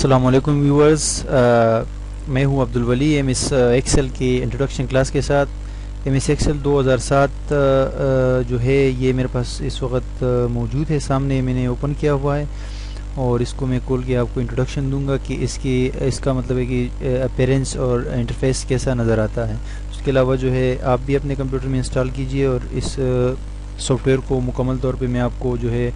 السلام علیکم ویورز، میں ہوں عبدالولی ایم ایس ایکسل کی انٹروڈکشن کلاس کے ساتھ۔ ایم ایس ایکسل 2007 جو ہے یہ میرے پاس اس وقت موجود ہے، سامنے میں نے اوپن کیا ہوا ہے اور اس کو میں کھول کے آپ کو انٹروڈکشن دوں گا کہ اس کا مطلب ہے کہ اپیرنس اور انٹرفیس کیسا نظر آتا ہے۔ اس کے علاوہ جو ہے آپ بھی اپنے کمپیوٹر میں انسٹال کیجئے اور اس سافٹ ویئر کو مکمل طور پہ میں آپ کو جو ہے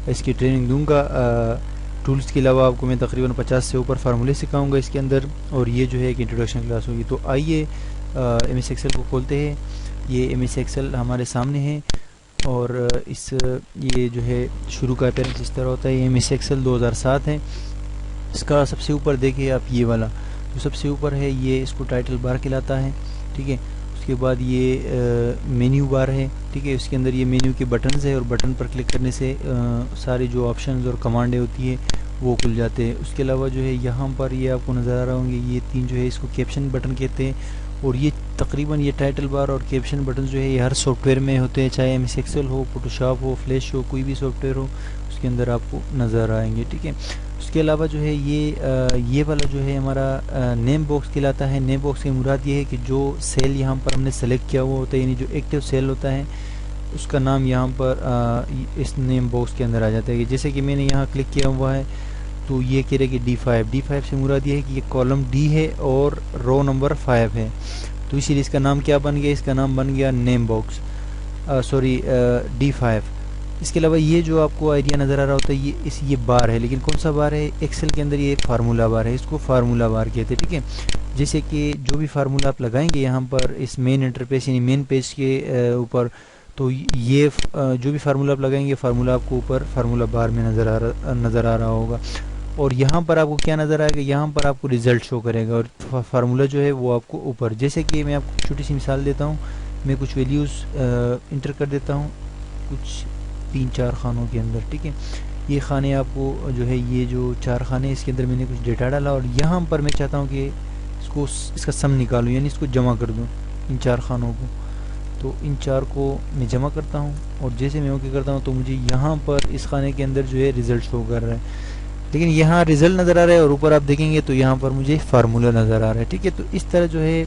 اس کی ٹریننگ دوں گا۔ ٹولز کے علاوہ آپ کو میں تقریباً 50 سے اوپر فارمولے سکھاؤں گا اس کے اندر، اور یہ جو ہے ایک انٹروڈکشن کلاس ہوگی۔ تو آئیے ایم ایس ایکسل کو کھولتے ہیں۔ یہ ایم ایس ایکسل ہمارے سامنے ہے اور یہ جو ہے شروع کا اپیرنس اس طرح ہوتا ہے۔ یہ ایم ایس ایکسل 2007 ہے۔ اس کا سب سے اوپر دیکھیں آپ، یہ والا جو سب سے اوپر ہے یہ اس کو ٹائٹل بار کہلاتا ہے، ٹھیک ہے۔ اس کے بعد یہ مینیو بار ہے، ٹھیک ہے۔ اس کے اندر یہ مینیو کے بٹنز ہے اور بٹن پر کلک کرنے سے ساری جو آپشنز اور کمانڈیں ہوتی ہیں وہ کھل جاتے ہیں۔ اس کے علاوہ جو ہے یہاں پر یہ آپ کو نظر آ رہا ہوں گے، یہ تین جو ہے اس کو کیپشن بٹن کہتے ہیں، اور یہ تقریباً یہ ٹائٹل بار اور کیپشن بٹن جو ہے یہ ہر سافٹ ویئر میں ہوتے ہیں، چاہے ایم ایس ایکسل ہو، فوٹوشاپ ہو، فلیش ہو، کوئی بھی سافٹ ویئر ہو اس کے اندر آپ کو نظر آئیں گے، ٹھیک ہے۔ اس کے علاوہ جو ہے یہ والا جو ہے ہمارا نیم باکس کہلاتا ہے۔ نیم باکس کی مراد یہ ہے کہ جو سیل یہاں پر ہم نے سلیکٹ کیا ہوا ہوتا ہے، یعنی جو ایکٹیو سیل ہوتا ہے اس کا نام یہاں پر اس نیم باکس کے اندر آ جاتا ہے۔ جیسے کہ میں نے یہاں کلک کیا ہوا ہے تو یہ کہہ رہے کہ D5 سے مراد یہ ہے کہ یہ کالم ڈی ہے اور رو نمبر 5 ہے، تو اسی لیے اس کا نام کیا بن گیا؟ اس کا نام بن گیا نیم باکس، D5۔ اس کے علاوہ یہ جو آپ کو آئیڈیا نظر آ رہا ہوتا ہے یہ بار ہے، لیکن کون سا بار ہے؟ ایکسل کے اندر یہ فارمولا بار ہے، اس کو فارمولا بار کہتے ہیں، ٹھیک ہے۔ جیسے کہ جو بھی فارمولا آپ لگائیں گے یہاں پر اس مین انٹرفیس یعنی مین پیج کے اوپر، تو یہ جو بھی فارمولا آپ لگائیں گے فارمولا آپ کو اوپر فارمولا بار میں نظر آ رہا ہوگا، اور یہاں پر آپ کو کیا نظر آئے گا؟ یہاں پر آپ کو ریزلٹ شو کرے گا، اور فارمولا جو ہے وہ آپ کو اوپر۔ جیسے کہ میں آپ کو چھوٹی سی مثال دیتا ہوں، میں کچھ ویلیوز انٹر کر دیتا ہوں کچھ 3-4 خانوں کے اندر، ٹھیک ہے۔ یہ خانے آپ کو جو ہے یہ جو 4 خانے اس کے اندر میں نے کچھ ڈیٹا ڈالا، اور یہاں پر میں چاہتا ہوں کہ اس کا سم نکالوں، یعنی اس کو جمع کر دوں ان 4 خانوں کو۔ تو ان 4 کو میں جمع کرتا ہوں، اور جیسے میں اوکے کرتا ہوں تو مجھے یہاں پر اس خانے کے اندر جو ہے ریزلٹ شو کر رہا ہے، لیکن یہاں ریزلٹ نظر آ رہا ہے اور اوپر آپ دیکھیں گے تو یہاں پر مجھے فارمولا نظر آ رہا ہے، ٹھیک ہے۔ تو اس طرح جو ہے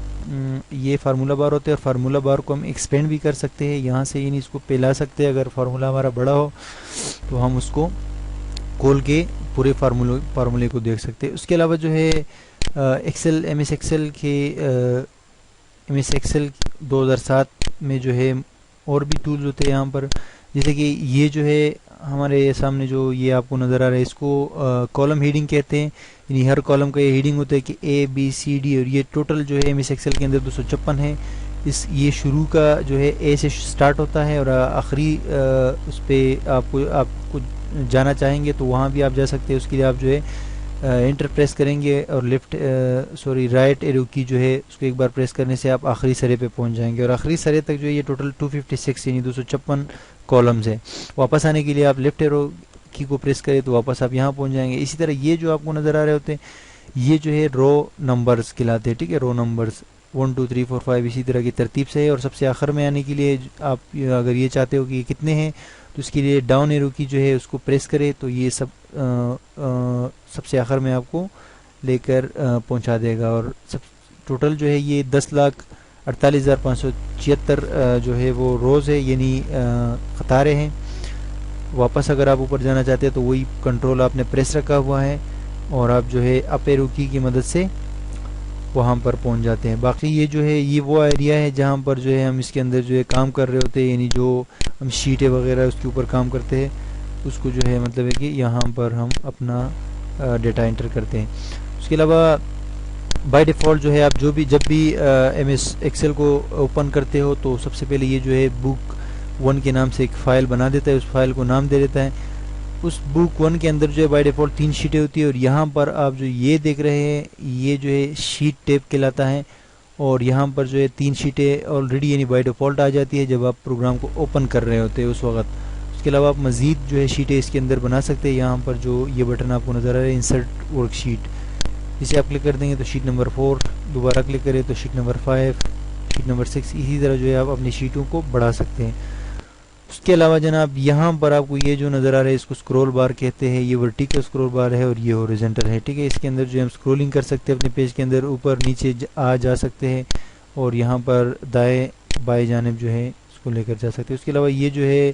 یہ فارمولا بار ہوتے ہیں، اور فارمولا بار کو ہم ایکسپینڈ بھی کر سکتے ہیں یہاں سے، یعنی اس کو پھیلا سکتے ہیں۔ اگر فارمولا ہمارا بڑا ہو تو ہم اس کو کھول کے پورے فارمولے کو دیکھ سکتے ہیں۔ اس کے علاوہ جو ہے ایم ایس ایکسل 2007 میں جو ہے اور بھی ٹولز ہوتے ہیں یہاں پر، جیسے کہ یہ جو ہے ہمارے سامنے جو یہ آپ کو نظر آ رہا ہے اس کو کالم ہیڈنگ کہتے ہیں، یعنی ہر کالم کا یہ ہیڈنگ ہوتا ہے کہ ABCD، اور یہ ٹوٹل جو ہے ایم ایس ایکسل کے اندر 256 ہے۔ یہ شروع کا جو ہے A سے سٹارٹ ہوتا ہے، اور آخری اس پہ آپ کو جانا چاہیں گے تو وہاں بھی آپ جا سکتے ہیں۔ اس کے لیے آپ جو ہے انٹر پریس کریں گے اور رائٹ ایرو کی جو ہے اس کو ایک بار پریس کرنے سے آپ آخری سرے پہ پہنچ جائیں گے، اور آخری سرے تک جو ہے یہ ٹوٹل 256 یعنی 256 کالمز ہے۔ واپس آنے کے لیے آپ لیفٹ ایرو کی کو پریس کریں تو واپس آپ یہاں پہنچ جائیں گے۔ اسی طرح یہ جو آپ کو نظر آ رہے ہوتے ہیں یہ جو ہے رو نمبرز کہلاتے ہیں، ٹھیک ہے۔ رو نمبرز 1 2 3 4 5 اسی طرح کی ترتیب سے ہے، اور سب سے آخر میں آنے کے لیے آپ اگر یہ چاہتے ہو کہ یہ کتنے ہیں تو اس کے لیے ڈاؤن ایرو کی جو ہے اس کو پریس کرے تو یہ سب سے آخر میں آپ کو لے کر پہنچا دے گا، اور ٹوٹل جو ہے یہ 10,48,576 جو ہے وہ روز ہے، یعنی قطاریں ہیں۔ واپس اگر آپ اوپر جانا چاہتے ہیں تو وہی کنٹرول آپ نے پریس رکھا ہوا ہے، اور آپ جو ہے اپ ایرو کی مدد سے وہاں پر پہنچ جاتے ہیں۔ باقی یہ جو ہے یہ وہ ایریا ہے جہاں پر جو ہے ہم اس کے اندر جو ہے کام کر رہے ہوتے ہیں، یعنی جو ہم شیٹیں وغیرہ اس کے اوپر کام کرتے ہیں اس کو جو ہے مطلب ہے کہ یہاں پر ہم اپنا ڈیٹا انٹر کرتے ہیں۔ اس کے علاوہ بائی ڈیفالٹ جو ہے آپ جب بھی ایم ایس ایکسل کو اوپن کرتے ہو تو سب سے پہلے یہ جو ہے بک 1 کے نام سے ایک فائل بنا دیتا ہے، اس فائل کو نام دے دیتا ہے۔ اس بک 1 کے اندر جو ہے بائی ڈیفالٹ 3 شیٹیں ہوتی ہیں، اور یہاں پر آپ جو یہ دیکھ رہے ہیں یہ جو ہے شیٹ ٹیب کہلاتا ہے، اور یہاں پر جو ہے 3 شیٹیں آلریڈی یعنی بائی ڈیفالٹ آ جاتی ہے جب آپ پروگرام کو اوپن کر رہے ہوتے ہیں اس وقت۔ اس کے علاوہ آپ مزید جو ہے شیٹیں اس کے اندر بنا سکتے ہیں۔ یہاں پر جو یہ بٹن آپ کو نظر آ رہا ہے انسرٹ ورک شیٹ، اسے آپ کلک کر دیں گے تو شیٹ نمبر 4، دوبارہ کلک کریں تو شیٹ نمبر 5، شیٹ نمبر 6، اسی طرح جو ہے آپ اپنی شیٹوں کو بڑھا سکتے ہیں۔ اس کے علاوہ جناب یہاں پر آپ کو یہ جو نظر آ رہا ہے اس کو اسکرول بار کہتے ہیں، یہ ورٹیکل اسکرول بار ہے اور یہ ہورزنٹل ہے، ٹھیک ہے. اس کے اندر جو ہم اسکرولنگ کر سکتے ہیں اپنے پیج کے اندر، اوپر نیچے جا سکتے ہیں اور یہاں پر دائیں بائیں جانب جو ہے اس کو لے کر جا سکتے ہیں. اس کے علاوہ یہ جو ہے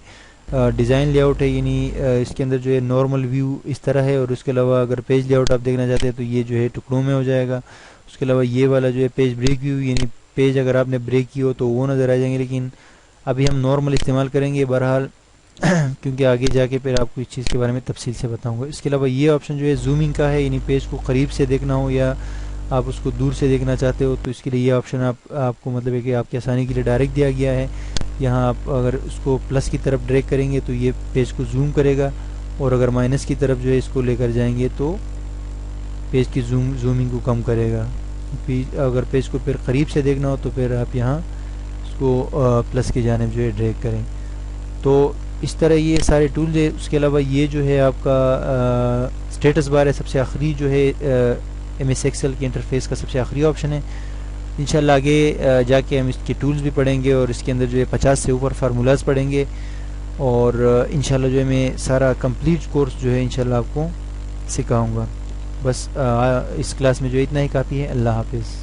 ڈیزائن لے آؤٹ ہے، یعنی اس کے اندر جو ہے نارمل ویو اس طرح ہے، اور اس کے علاوہ اگر پیج لے آؤٹ آپ دیکھنا چاہتے ہیں تو یہ جو ہے ٹکڑوں میں ہو جائے گا. اس کے علاوہ یہ والا جو ہے پیج بریک ویو، یعنی پیج اگر آپ نے بریک کی ہو تو وہ نظر آ جائیں گے، لیکن ابھی ہم نارمل استعمال کریں گے بہرحال کیونکہ آگے جا کے پھر آپ کو اس چیز کے بارے میں تفصیل سے بتاؤں گا. اس کے علاوہ یہ آپشن جو ہے زومنگ کا ہے، یعنی پیج کو قریب سے دیکھنا ہو یا آپ اس کو دور سے دیکھنا چاہتے ہو تو اس کے لیے یہ آپشن آپ کو مطلب ہے کہ آپ کی آسانی کے لیے ڈائریکٹ دیا گیا ہے. یہاں آپ اگر اس کو پلس کی طرف ڈریگ کریں گے تو یہ پیج کو زوم کرے گا، اور اگر مائنس کی طرف جو ہے اس کو لے کر جائیں گے تو پیج کی زومنگ کو کم کرے گا. اگر پیج کو پھر قریب سے دیکھنا ہو تو پھر آپ یہاں اس کو پلس کی جانب جو ہے ڈریگ کریں. تو اس طرح یہ سارے ٹولز ہے. اس کے علاوہ یہ جو ہے آپ کا اسٹیٹس بار ہے، سب سے آخری جو ہے ایم ایس ایکسل کے انٹرفیس کا سب سے آخری آپشن ہے. انشاءاللہ آگے جا کے ہم اس کے ٹولز بھی پڑھیں گے اور اس کے اندر جو ہے 50 سے اوپر فارمولاز پڑھیں گے، اور انشاءاللہ جو ہے میں سارا کمپلیٹ کورس جو ہے انشاءاللہ آپ کو سکھاؤں گا. بس اس کلاس میں جو اتنا ہی کافی ہے. اللہ حافظ.